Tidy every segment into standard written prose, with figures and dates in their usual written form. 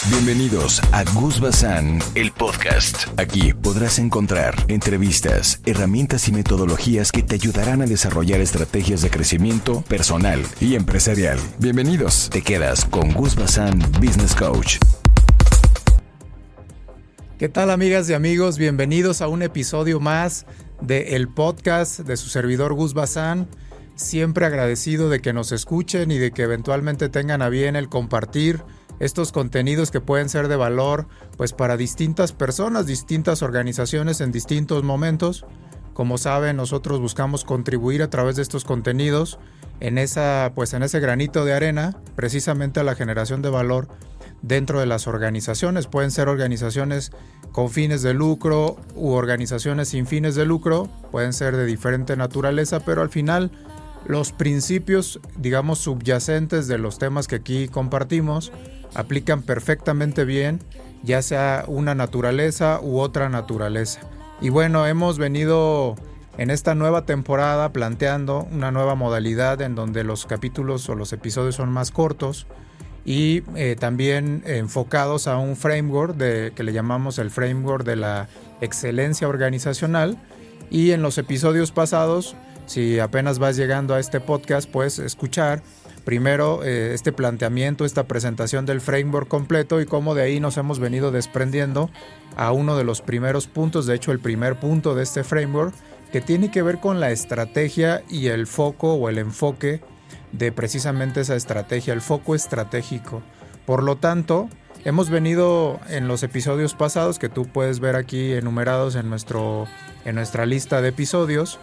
Bienvenidos a Gus Bazán, el podcast. Aquí podrás encontrar entrevistas, herramientas y metodologías que te ayudarán a desarrollar estrategias de crecimiento personal y empresarial. Bienvenidos. Te quedas con Gus Bazán, Business Coach. ¿Qué tal, amigas y amigos? Bienvenidos a un episodio más del podcast de su servidor Gus Bazán. Siempre agradecido de que nos escuchen y de que eventualmente tengan a bien el compartir estos contenidos que pueden ser de valor pues para distintas personas, distintas organizaciones en distintos momentos. Como saben, nosotros buscamos contribuir a través de estos contenidos en ese granito de arena, precisamente a la generación de valor dentro de las organizaciones. Pueden ser organizaciones con fines de lucro u organizaciones sin fines de lucro, pueden ser de diferente naturaleza, pero al final los principios, digamos, subyacentes de los temas que aquí compartimos aplican perfectamente bien, ya sea una naturaleza u otra naturaleza. Y bueno, hemos venido en esta nueva temporada planteando una nueva modalidad en donde los capítulos o los episodios son más cortos y también enfocados a un framework que le llamamos el framework de la excelencia organizacional. Y en los episodios pasados, si apenas vas llegando a este podcast, puedes escuchar primero este planteamiento, esta presentación del framework completo y cómo de ahí nos hemos venido desprendiendo a uno de los primeros puntos, de hecho el primer punto de este framework, que tiene que ver con la estrategia y el foco o el enfoque de precisamente esa estrategia, el foco estratégico. Por lo tanto, hemos venido en los episodios pasados, que tú puedes ver aquí enumerados en nuestra lista de episodios,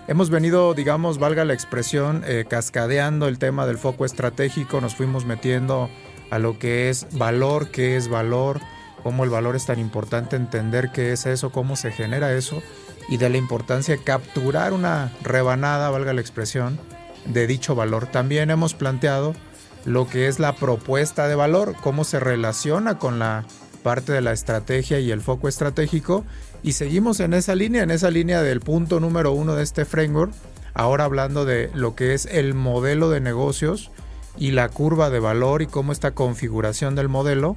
hemos venido, digamos, valga la expresión, cascadeando el tema del foco estratégico. Nos fuimos metiendo a lo que es valor, qué es valor, cómo el valor es tan importante, entender qué es eso, cómo se genera eso, y de la importancia de capturar una rebanada, valga la expresión, de dicho valor. También hemos planteado lo que es la propuesta de valor, cómo se relaciona con la parte de la estrategia y el foco estratégico, y seguimos en esa línea del punto número 1 de este framework, ahora hablando de lo que es el modelo de negocios y la curva de valor y cómo esta configuración del modelo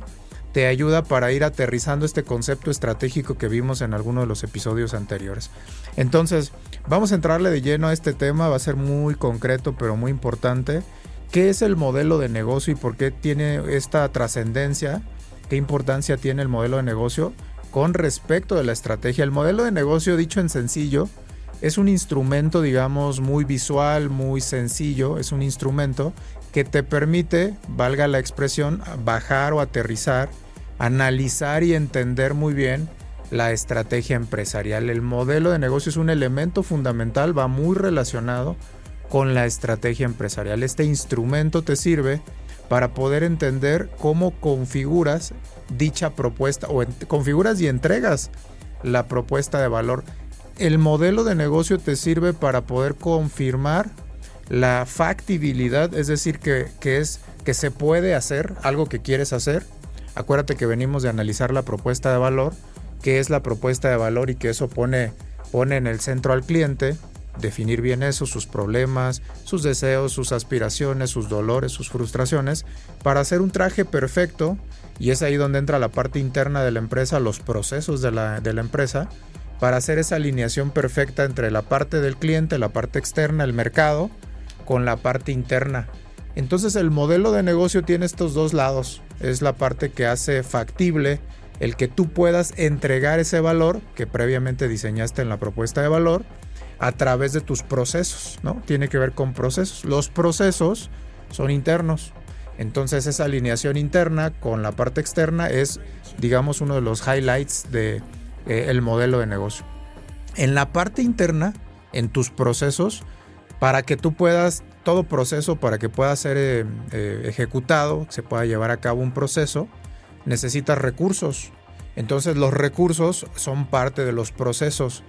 te ayuda para ir aterrizando este concepto estratégico que vimos en alguno de los episodios anteriores. Entonces, vamos a entrarle de lleno a este tema, va a ser muy concreto pero muy importante. ¿Qué es el modelo de negocio y por qué tiene esta trascendencia? ¿Qué importancia tiene el modelo de negocio con respecto de la estrategia? El modelo de negocio, dicho en sencillo, es un instrumento, digamos, muy visual, muy sencillo. Es un instrumento que te permite, valga la expresión, bajar o aterrizar, analizar y entender muy bien la estrategia empresarial. El modelo de negocio es un elemento fundamental, va muy relacionado con la estrategia empresarial. Este instrumento te sirve para poder entender cómo configuras dicha propuesta o configuras y entregas la propuesta de valor. El modelo de negocio te sirve para poder confirmar la factibilidad, es decir, que se puede hacer algo que quieres hacer. Acuérdate que venimos de analizar la propuesta de valor, qué es la propuesta de valor y que eso pone en el centro al cliente. Definir bien eso, sus problemas, sus deseos, sus aspiraciones, sus dolores, sus frustraciones, para hacer un traje perfecto. Y es ahí donde entra la parte interna de la empresa, los procesos de la empresa, para hacer esa alineación perfecta entre la parte del cliente, la parte externa, el mercado, con la parte interna. Entonces el modelo de negocio tiene estos dos lados. Es la parte que hace factible el que tú puedas entregar ese valor que previamente diseñaste en la propuesta de valor a través de tus procesos, ¿no? Tiene que ver con procesos. Los procesos son internos. Entonces esa alineación interna con la parte externa es, digamos, uno de los highlights de el modelo de negocio. En la parte interna, en tus procesos, para que tú puedas, todo proceso para que pueda ser ejecutado, se pueda llevar a cabo un proceso, necesitas recursos. Entonces los recursos son parte de los procesos.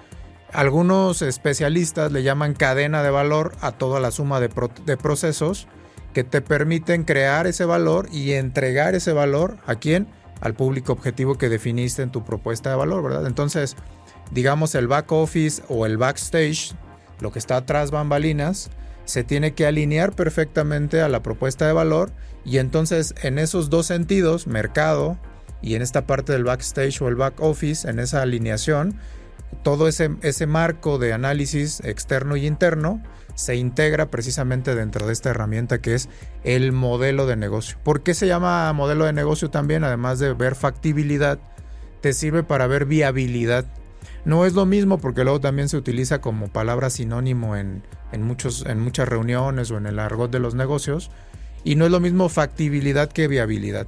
Algunos especialistas le llaman cadena de valor a toda la suma de procesos que te permiten crear ese valor y entregar ese valor ¿a quién? Al público objetivo que definiste en tu propuesta de valor, ¿verdad? Entonces, digamos, el back office o el backstage, lo que está atrás bambalinas, se tiene que alinear perfectamente a la propuesta de valor, y entonces en esos dos sentidos, mercado y en esta parte del backstage o el back office, en esa alineación, todo ese marco de análisis externo y interno se integra precisamente dentro de esta herramienta que es el modelo de negocio. ¿Por qué se llama modelo de negocio también? Además de ver factibilidad, te sirve para ver viabilidad. No es lo mismo porque luego también se utiliza como palabra sinónimo en muchas reuniones o en el argot de los negocios, y no es lo mismo factibilidad que viabilidad.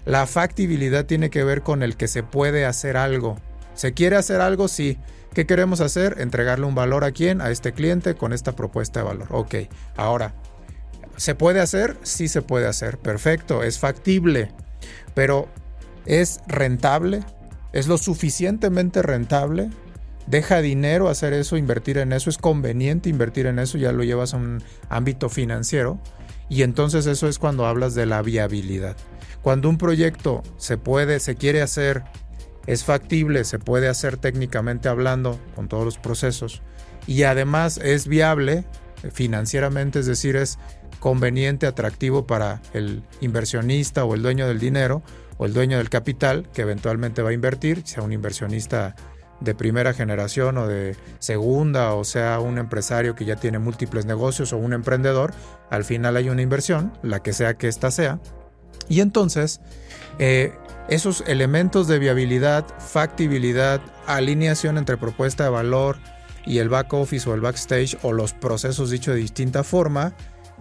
La factibilidad tiene que ver con el que se puede hacer algo. ¿Se quiere hacer algo? Sí. ¿Qué queremos hacer? Entregarle un valor a quién, a este cliente con esta propuesta de valor. Ok, ahora, ¿se puede hacer? Sí se puede hacer, perfecto, es factible, pero ¿es rentable? ¿Es lo suficientemente rentable? ¿Deja dinero hacer eso, invertir en eso? ¿Es conveniente invertir en eso? Ya lo llevas a un ámbito financiero y entonces eso es cuando hablas de la viabilidad. Cuando un proyecto se quiere hacer, es factible, se puede hacer técnicamente hablando con todos los procesos y además es viable financieramente, es decir, es conveniente, atractivo para el inversionista o el dueño del dinero o el dueño del capital que eventualmente va a invertir, sea un inversionista de primera generación o de segunda, o sea un empresario que ya tiene múltiples negocios o un emprendedor. Al final hay una inversión, la que sea que ésta sea, y entonces esos elementos de viabilidad, factibilidad, alineación entre propuesta de valor y el back office o el backstage o los procesos dicho de distinta forma,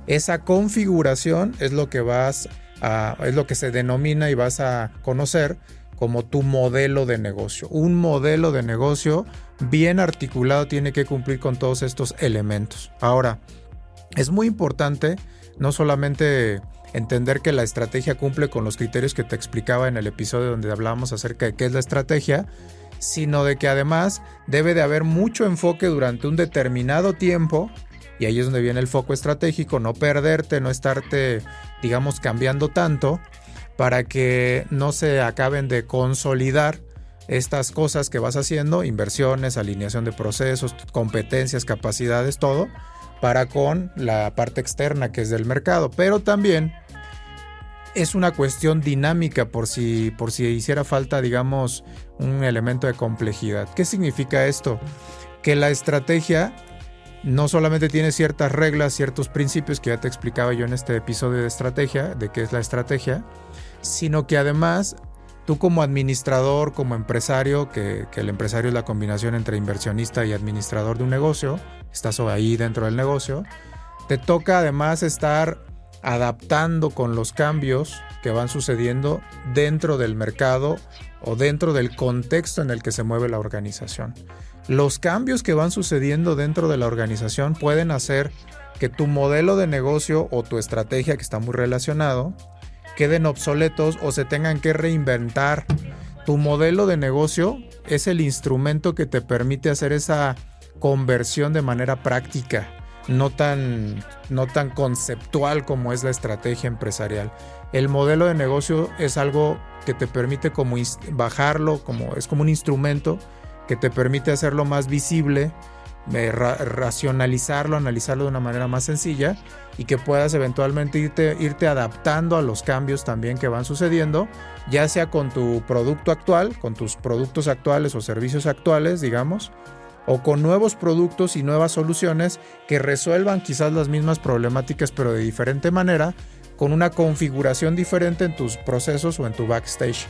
esa configuración es lo que es lo que se denomina y vas a conocer como tu modelo de negocio. Un modelo de negocio bien articulado tiene que cumplir con todos estos elementos. Ahora, es muy importante no solamente entender que la estrategia cumple con los criterios que te explicaba en el episodio donde hablábamos acerca de qué es la estrategia, sino de que además debe de haber mucho enfoque durante un determinado tiempo, y ahí es donde viene el foco estratégico, no perderte, no estarte, digamos, cambiando tanto para que no se acaben de consolidar estas cosas que vas haciendo, inversiones, alineación de procesos, competencias, capacidades, todo, para con la parte externa que es del mercado. Pero también es una cuestión dinámica por si hiciera falta, digamos, un elemento de complejidad. ¿Qué significa esto? Que la estrategia no solamente tiene ciertas reglas, ciertos principios que ya te explicaba yo en este episodio de estrategia, de qué es la estrategia, sino que además tú como administrador, como empresario, que el empresario es la combinación entre inversionista y administrador de un negocio, estás ahí dentro del negocio, te toca además estar adaptando con los cambios que van sucediendo dentro del mercado o dentro del contexto en el que se mueve la organización. Los cambios que van sucediendo dentro de la organización pueden hacer que tu modelo de negocio o tu estrategia, que está muy relacionado, queden obsoletos o se tengan que reinventar. Tu modelo de negocio es el instrumento que te permite hacer esa conversión de manera práctica, no tan conceptual como es la estrategia empresarial. El modelo de negocio es algo que te permite como bajarlo, es como un instrumento que te permite hacerlo más visible, racionalizarlo, analizarlo de una manera más sencilla y que puedas eventualmente irte adaptando a los cambios también que van sucediendo, ya sea con tu producto actual, con tus productos actuales o servicios actuales, digamos, o con nuevos productos y nuevas soluciones que resuelvan quizás las mismas problemáticas pero de diferente manera, con una configuración diferente en tus procesos o en tu backstage.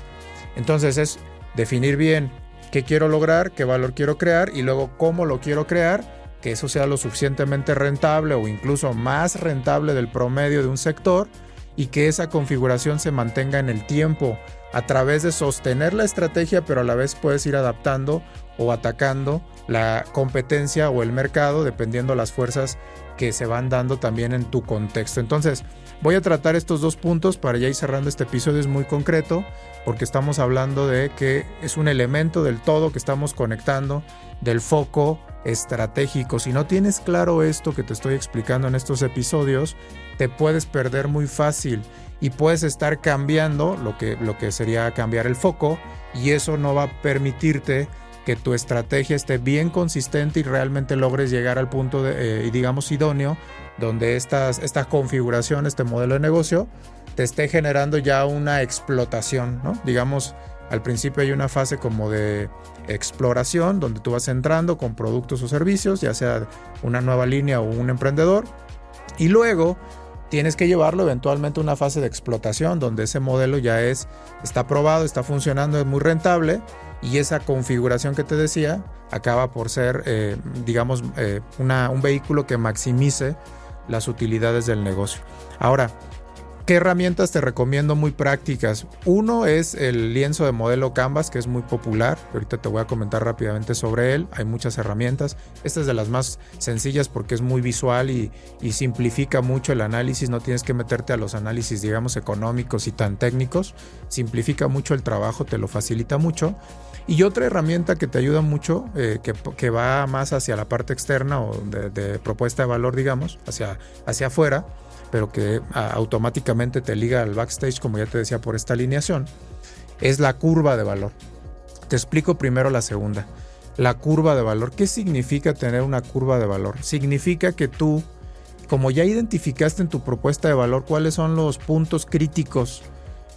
Entonces es definir bien qué quiero lograr, qué valor quiero crear y luego cómo lo quiero crear, que eso sea lo suficientemente rentable o incluso más rentable del promedio de un sector y que esa configuración se mantenga en el tiempo a través de sostener la estrategia, pero a la vez puedes ir adaptando o atacando la competencia o el mercado dependiendo las fuerzas que se van dando también en tu contexto. Entonces, voy a tratar estos dos puntos para ya ir cerrando este episodio. Es muy concreto porque estamos hablando de que es un elemento del todo que estamos conectando, del foco estratégico. Si no tienes claro esto que te estoy explicando en estos episodios, te puedes perder muy fácil y puedes estar cambiando lo que sería cambiar el foco, y eso no va a permitirte que tu estrategia esté bien consistente y realmente logres llegar al punto digamos idóneo, donde esta configuración, este modelo de negocio te esté generando ya una explotación, ¿no? Digamos, al principio hay una fase como de exploración, donde tú vas entrando con productos o servicios, ya sea una nueva línea o un emprendedor, y luego tienes que llevarlo eventualmente a una fase de explotación, donde ese modelo ya está probado, está funcionando, es muy rentable, y esa configuración que te decía acaba por ser, un vehículo que maximice las utilidades del negocio. Ahora, ¿qué herramientas te recomiendo muy prácticas? Uno es el lienzo de modelo Canvas, que es muy popular. Ahorita te voy a comentar rápidamente sobre él. Hay muchas herramientas. Esta es de las más sencillas porque es muy visual y simplifica mucho el análisis. No tienes que meterte a los análisis, digamos, económicos y tan técnicos. Simplifica mucho el trabajo, te lo facilita mucho. Y otra herramienta que te ayuda mucho, que va más hacia la parte externa o de propuesta de valor, digamos, hacia afuera, pero que automáticamente te liga al backstage, como ya te decía, por esta alineación, es la curva de valor. Te explico primero la segunda. La curva de valor. ¿Qué significa tener una curva de valor? Significa que tú, como ya identificaste en tu propuesta de valor cuáles son los puntos críticos,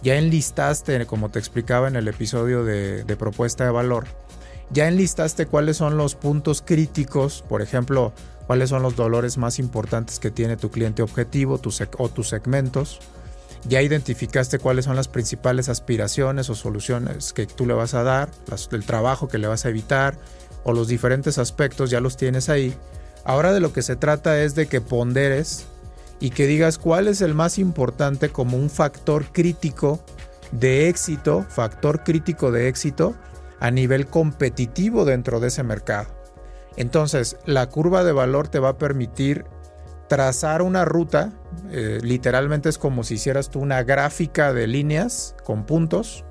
ya enlistaste, como te explicaba en el episodio de propuesta de valor, ya enlistaste cuáles son los puntos críticos, por ejemplo, cuáles son los dolores más importantes que tiene tu cliente objetivo o tus segmentos. Ya identificaste cuáles son las principales aspiraciones o soluciones que tú le vas a dar, el trabajo que le vas a evitar o los diferentes aspectos, ya los tienes ahí. Ahora de lo que se trata es de que ponderes y que digas cuál es el más importante como un factor crítico de éxito a nivel competitivo dentro de ese mercado. Entonces, la curva de valor te va a permitir trazar una ruta, literalmente es como si hicieras tú una gráfica de líneas con puntos,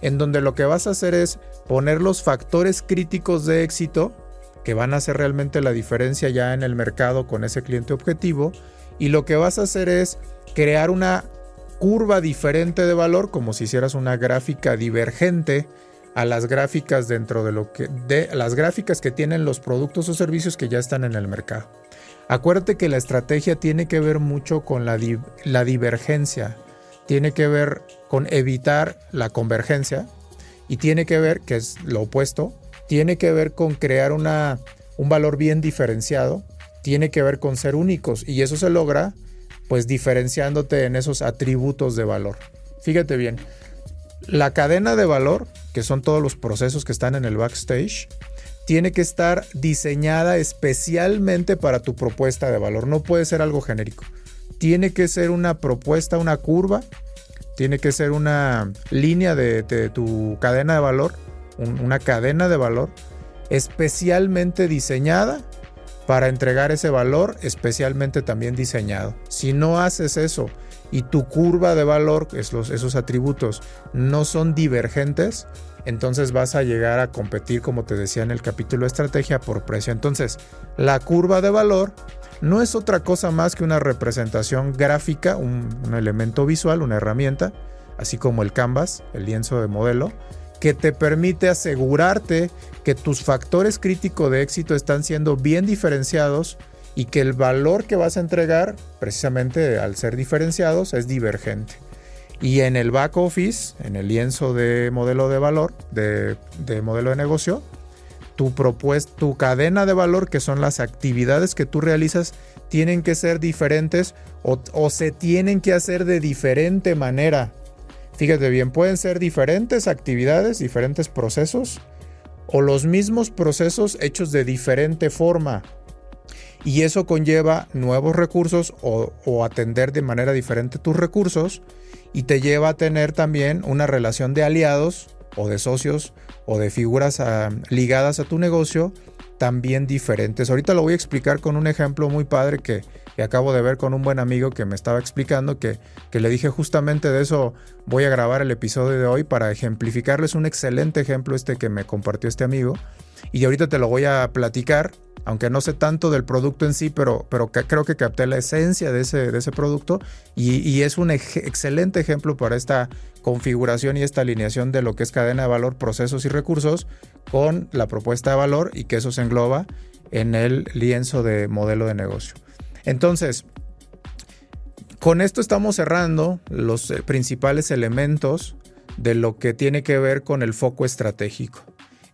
en donde lo que vas a hacer es poner los factores críticos de éxito que van a hacer realmente la diferencia ya en el mercado con ese cliente objetivo, y lo que vas a hacer es crear una curva diferente de valor, como si hicieras una gráfica divergente a las gráficas las gráficas que tienen los productos o servicios que ya están en el mercado. Acuérdate que la estrategia tiene que ver mucho con la divergencia, tiene que ver con evitar la convergencia, y tiene que ver, que es lo opuesto, tiene que ver con crear un valor bien diferenciado, tiene que ver con ser únicos, y eso se logra pues diferenciándote en esos atributos de valor. Fíjate bien, la cadena de valor, que son todos los procesos que están en el backstage, tiene que estar diseñada especialmente para tu propuesta de valor. No puede ser algo genérico. Tiene que ser una propuesta, una curva, tiene que ser una línea de tu cadena de valor, una cadena de valor especialmente diseñada para entregar ese valor especialmente también diseñado. Si no haces eso y tu curva de valor, esos atributos, no son divergentes, entonces vas a llegar a competir, como te decía en el capítulo de estrategia, por precio. Entonces, la curva de valor no es otra cosa más que una representación gráfica, un elemento visual, una herramienta, así como el Canvas, el lienzo de modelo, que te permite asegurarte que tus factores críticos de éxito están siendo bien diferenciados y que el valor que vas a entregar, precisamente al ser diferenciados, es divergente. Y en el back office, en el lienzo de modelo de valor, de modelo de negocio, tu cadena de valor, que son las actividades que tú realizas, tienen que ser diferentes o se tienen que hacer de diferente manera. Fíjate bien, pueden ser diferentes actividades, diferentes procesos, o los mismos procesos hechos de diferente forma. Y eso conlleva nuevos recursos o atender de manera diferente tus recursos, y te lleva a tener también una relación de aliados o de socios o de figuras ligadas a tu negocio también diferentes. Ahorita lo voy a explicar con un ejemplo muy padre que acabo de ver con un buen amigo que me estaba explicando, que le dije justamente de eso. Voy a grabar el episodio de hoy para ejemplificarles un excelente ejemplo que me compartió este amigo. y ahorita te lo voy a platicar, aunque no sé tanto del producto en sí, pero creo que capté la esencia de ese producto y es un excelente ejemplo para esta configuración y esta alineación de lo que es cadena de valor, procesos y recursos con la propuesta de valor, y que eso se engloba en el lienzo de modelo de negocio. Entonces, con esto estamos cerrando los principales elementos de lo que tiene que ver con el foco estratégico.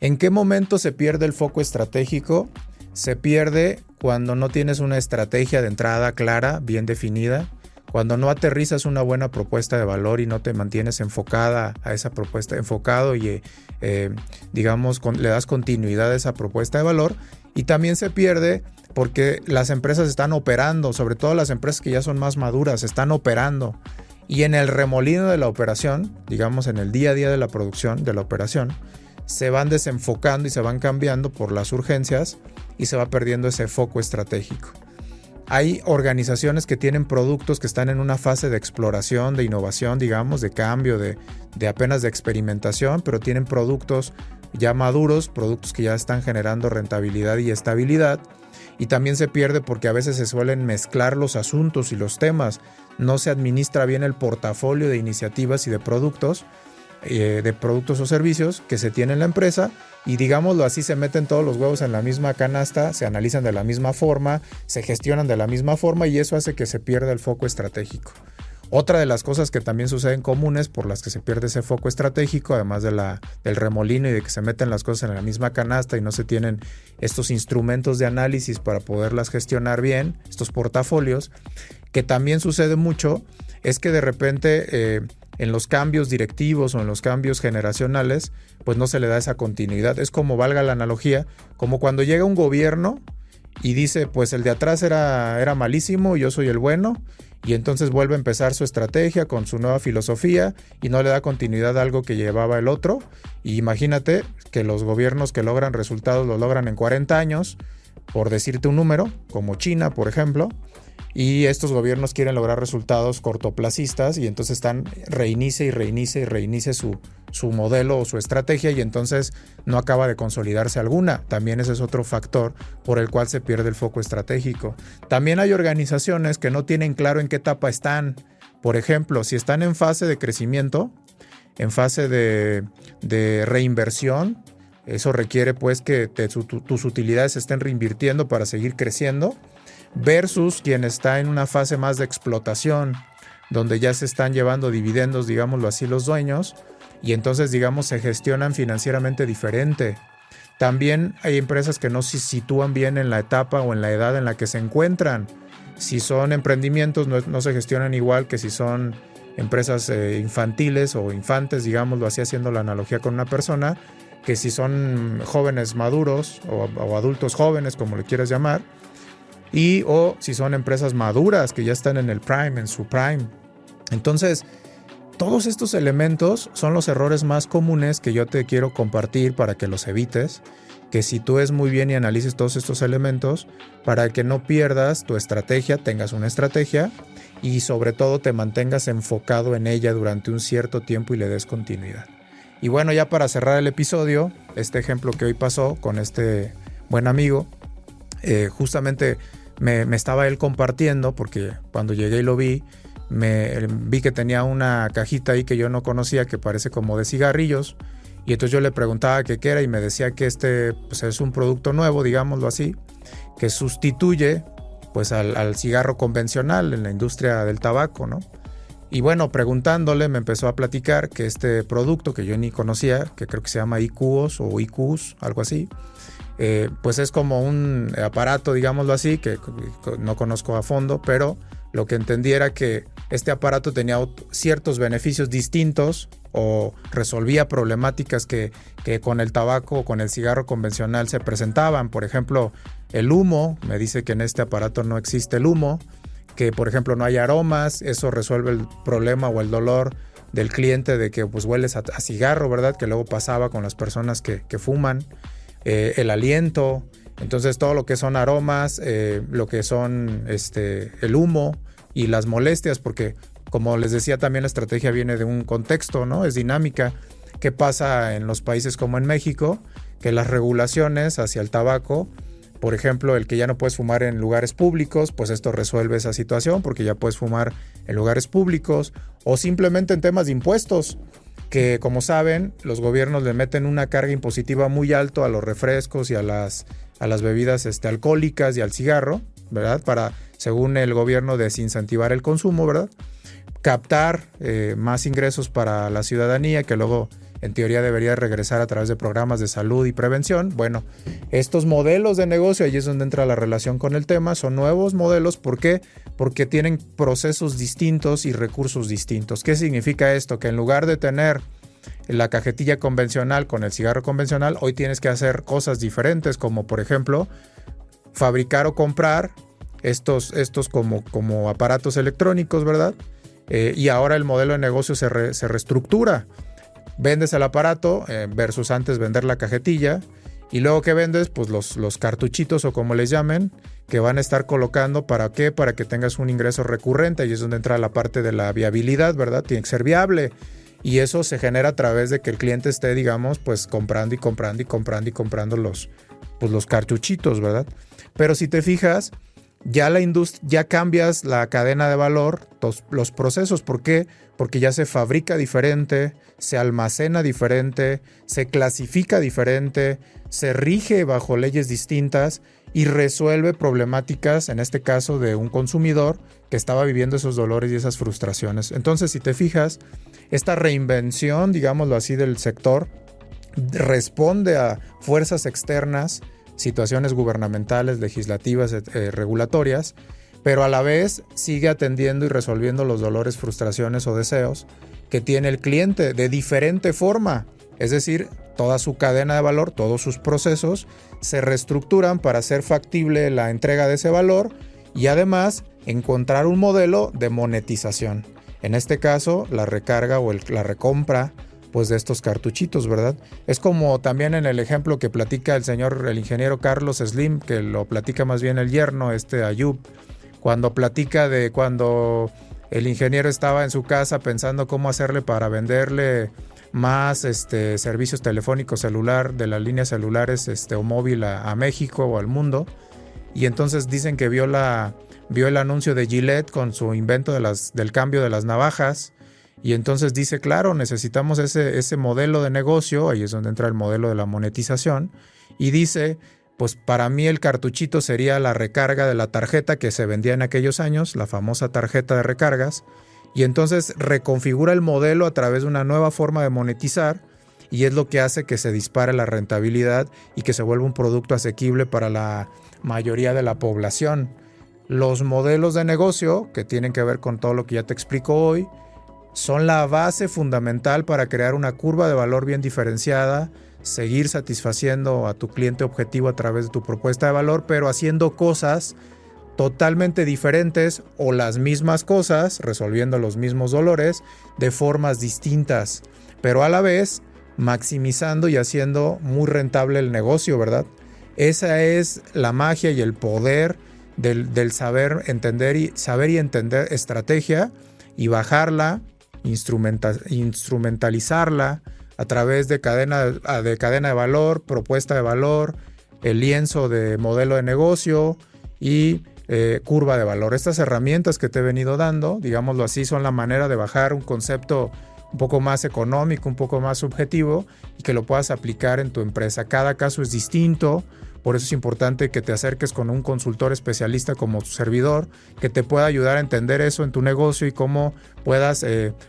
¿En qué momento se pierde el foco estratégico? Se pierde cuando no tienes una estrategia de entrada clara, bien definida, cuando no aterrizas una buena propuesta de valor y no te mantienes enfocada a esa propuesta, enfocado y le das continuidad a esa propuesta de valor. Y también se pierde porque las empresas están operando, sobre todo las empresas que ya son más maduras, están operando. Y en el remolino de la operación, digamos en el día a día de la producción, de la operación, se van desenfocando y se van cambiando por las urgencias y se va perdiendo ese foco estratégico. Hay organizaciones que tienen productos que están en una fase de exploración, de innovación, digamos, de cambio, de apenas de experimentación, pero tienen productos ya maduros, productos que ya están generando rentabilidad y estabilidad. Y también se pierde porque a veces se suelen mezclar los asuntos y los temas. No se administra bien el portafolio de iniciativas y de productos o servicios que se tiene en la empresa, y digámoslo así, se meten todos los huevos en la misma canasta, se analizan de la misma forma, se gestionan de la misma forma, y eso hace que se pierda el foco estratégico. Otra de las cosas que también suceden comunes por las que se pierde ese foco estratégico, además del remolino y de que se meten las cosas en la misma canasta y no se tienen estos instrumentos de análisis para poderlas gestionar bien, estos portafolios, que también sucede mucho, es que de repente en los cambios directivos o en los cambios generacionales, pues no se le da esa continuidad. Es como, valga la analogía, como cuando llega un gobierno y dice, pues el de atrás era malísimo, yo soy el bueno, y entonces vuelve a empezar su estrategia con su nueva filosofía y no le da continuidad a algo que llevaba el otro. Y imagínate que los gobiernos que logran resultados los logran en 40 años, por decirte un número, como China, por ejemplo, y estos gobiernos quieren lograr resultados cortoplacistas y entonces están reinicie su modelo o su estrategia, y entonces no acaba de consolidarse alguna. También ese es otro factor por el cual se pierde el foco estratégico. También hay organizaciones que no tienen claro en qué etapa están. Por ejemplo, si están en fase de crecimiento, en fase de reinversión, eso requiere pues que tus utilidades se estén reinvirtiendo para seguir creciendo, versus quien está en una fase más de explotación, donde ya se están llevando dividendos, digámoslo así, los dueños, y entonces, digamos, se gestionan financieramente diferente. También hay empresas que no se sitúan bien en la etapa o en la edad en la que se encuentran. Si son emprendimientos, no se gestionan igual que si son empresas infantiles o infantes, digámoslo así, haciendo la analogía con una persona, que si son jóvenes maduros o adultos jóvenes, como le quieras llamar, o si son empresas maduras que ya están en el prime, en su prime. Entonces, todos estos elementos son los errores más comunes que yo te quiero compartir para que los evites, que sitúes muy bien y analices todos estos elementos para que no pierdas tu estrategia, tengas una estrategia y sobre todo te mantengas enfocado en ella durante un cierto tiempo y le des continuidad. Y bueno, ya para cerrar el episodio, este ejemplo que hoy pasó con este buen amigo, justamente me estaba él compartiendo, porque cuando llegué y lo vi que tenía una cajita ahí que yo no conocía, que parece como de cigarrillos, y entonces yo le preguntaba qué era y me decía que pues es un producto nuevo, digámoslo así, que sustituye pues al cigarro convencional en la industria del tabaco, ¿no? Y bueno, preguntándole me empezó a platicar que este producto que yo ni conocía, que creo que se llama IQOS o IQs, algo así, pues es como un aparato, digámoslo así, que no conozco a fondo, pero lo que entendí era que este aparato tenía ciertos beneficios distintos o resolvía problemáticas que con el tabaco o con el cigarro convencional se presentaban. Por ejemplo, el humo, me dice que en este aparato no existe el humo, que por ejemplo no hay aromas, eso resuelve el problema o el dolor del cliente de que pues hueles a cigarro, ¿verdad? Que luego pasaba con las personas que fuman. El aliento, entonces todo lo que son aromas, lo que son el humo y las molestias, porque como les decía también la estrategia viene de un contexto, ¿no? Es dinámica. ¿Qué pasa en los países como en México? que las regulaciones hacia el tabaco, por ejemplo, el que ya no puedes fumar en lugares públicos, pues esto resuelve esa situación porque ya puedes fumar en lugares públicos, o simplemente en temas de impuestos, que como saben, los gobiernos le meten una carga impositiva muy alta a los refrescos y a las bebidas alcohólicas y al cigarro, ¿verdad? Para, según el gobierno, desincentivar el consumo, ¿verdad? Captar más ingresos para la ciudadanía, que luego en teoría debería regresar a través de programas de salud y prevención. Bueno, estos modelos de negocio, ahí es donde entra la relación con el tema, son nuevos modelos. ¿Por qué? Porque tienen procesos distintos y recursos distintos. ¿Qué significa esto? Que en lugar de tener la cajetilla convencional con el cigarro convencional, hoy tienes que hacer cosas diferentes, como por ejemplo, fabricar o comprar estos como aparatos electrónicos, ¿verdad? Y ahora el modelo de negocio se reestructura. Vendes el aparato versus antes vender la cajetilla. Y luego que vendes, pues los cartuchitos o como les llamen, que van a estar colocando. ¿Para qué? Para que tengas un ingreso recurrente. Y es donde entra la parte de la viabilidad, ¿verdad? Tiene que ser viable. Y eso se genera a través de que el cliente esté, digamos, pues comprando los cartuchitos, ¿verdad? Pero si te fijas, ya cambias la cadena de valor, los procesos. ¿Por qué? Porque ya se fabrica diferente, se almacena diferente, se clasifica diferente, se rige bajo leyes distintas y resuelve problemáticas, en este caso de un consumidor que estaba viviendo esos dolores y esas frustraciones. Entonces, si te fijas, esta reinvención, digámoslo así, del sector responde a fuerzas externas, situaciones gubernamentales, legislativas, regulatorias, pero a la vez sigue atendiendo y resolviendo los dolores, frustraciones o deseos que tiene el cliente de diferente forma. Es decir, toda su cadena de valor, todos sus procesos se reestructuran para hacer factible la entrega de ese valor y además encontrar un modelo de monetización. En este caso, la recarga o la recompra pues de estos cartuchitos, ¿verdad? Es como también en el ejemplo que platica el ingeniero Carlos Slim, que lo platica más bien el yerno, Ayub, cuando platica de cuando el ingeniero estaba en su casa pensando cómo hacerle para venderle más servicios telefónicos celular de las líneas celulares o móvil a México o al mundo, y entonces dicen que vio el anuncio de Gillette con su invento del cambio de las navajas. Y entonces dice, claro, necesitamos ese modelo de negocio, ahí es donde entra el modelo de la monetización, y dice, pues para mí el cartuchito sería la recarga de la tarjeta que se vendía en aquellos años, la famosa tarjeta de recargas, y entonces reconfigura el modelo a través de una nueva forma de monetizar, y es lo que hace que se dispare la rentabilidad y que se vuelva un producto asequible para la mayoría de la población. Los modelos de negocio, que tienen que ver con todo lo que ya te explico hoy, son la base fundamental para crear una curva de valor bien diferenciada, seguir satisfaciendo a tu cliente objetivo a través de tu propuesta de valor, pero haciendo cosas totalmente diferentes o las mismas cosas, resolviendo los mismos dolores de formas distintas, pero a la vez maximizando y haciendo muy rentable el negocio, ¿verdad? Esa es la magia y el poder del saber entender estrategia y bajarla, instrumentalizarla a través de cadena de valor, propuesta de valor, el lienzo de modelo de negocio y curva de valor. Estas herramientas que te he venido dando, digámoslo así, son la manera de bajar un concepto un poco más económico, un poco más subjetivo y que lo puedas aplicar en tu empresa. Cada caso es distinto. Por eso es importante que te acerques con un consultor especialista como tu servidor, que te pueda ayudar a entender eso en tu negocio y cómo puedas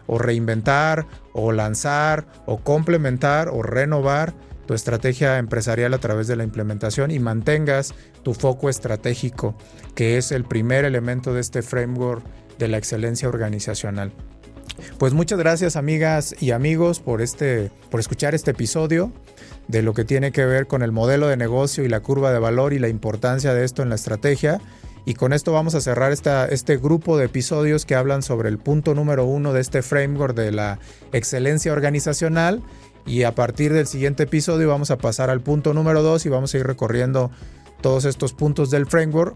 o reinventar, o lanzar, o complementar, o renovar tu estrategia empresarial a través de la implementación y mantengas tu foco estratégico, que es el primer elemento de este framework de la excelencia organizacional. Pues muchas gracias, amigas y amigos, por escuchar este episodio de lo que tiene que ver con el modelo de negocio y la curva de valor y la importancia de esto en la estrategia. Y con esto vamos a cerrar este grupo de episodios que hablan sobre el punto número 1 de este framework de la excelencia organizacional. Y a partir del siguiente episodio vamos a pasar al punto número 2 y vamos a ir recorriendo todos estos puntos del framework.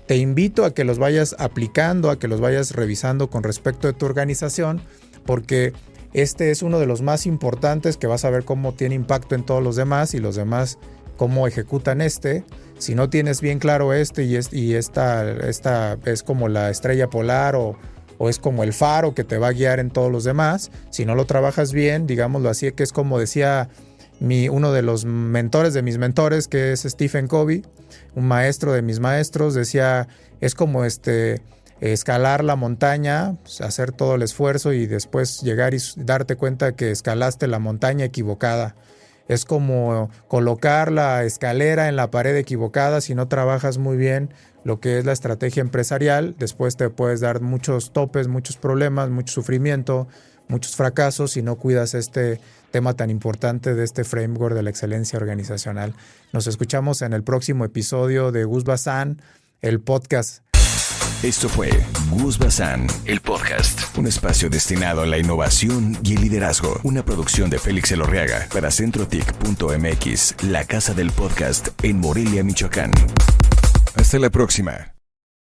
Te invito a que los vayas aplicando, a que los vayas revisando con respecto de tu organización, porque Este es uno de los más importantes, que vas a ver cómo tiene impacto en todos los demás y los demás cómo ejecutan este. Si no tienes bien claro y esta es como la estrella polar o es como el faro que te va a guiar en todos los demás, si no lo trabajas bien, digámoslo así, que es como decía uno de los mentores de mis mentores, que es Stephen Covey, un maestro de mis maestros, decía, es como escalar la montaña, pues, hacer todo el esfuerzo y después llegar y darte cuenta que escalaste la montaña equivocada. Es como colocar la escalera en la pared equivocada. Si no trabajas muy bien lo que es la estrategia empresarial, después te puedes dar muchos topes, muchos problemas, mucho sufrimiento, muchos fracasos si no cuidas este tema tan importante de este framework de la excelencia organizacional. Nos escuchamos en el próximo episodio de Gus Bazán, el podcast. Esto fue Gus Bazán, el podcast, un espacio destinado a la innovación y el liderazgo, una producción de Félix Elorriaga para CentroTIC.mx, la casa del podcast en Morelia, Michoacán. Hasta la próxima.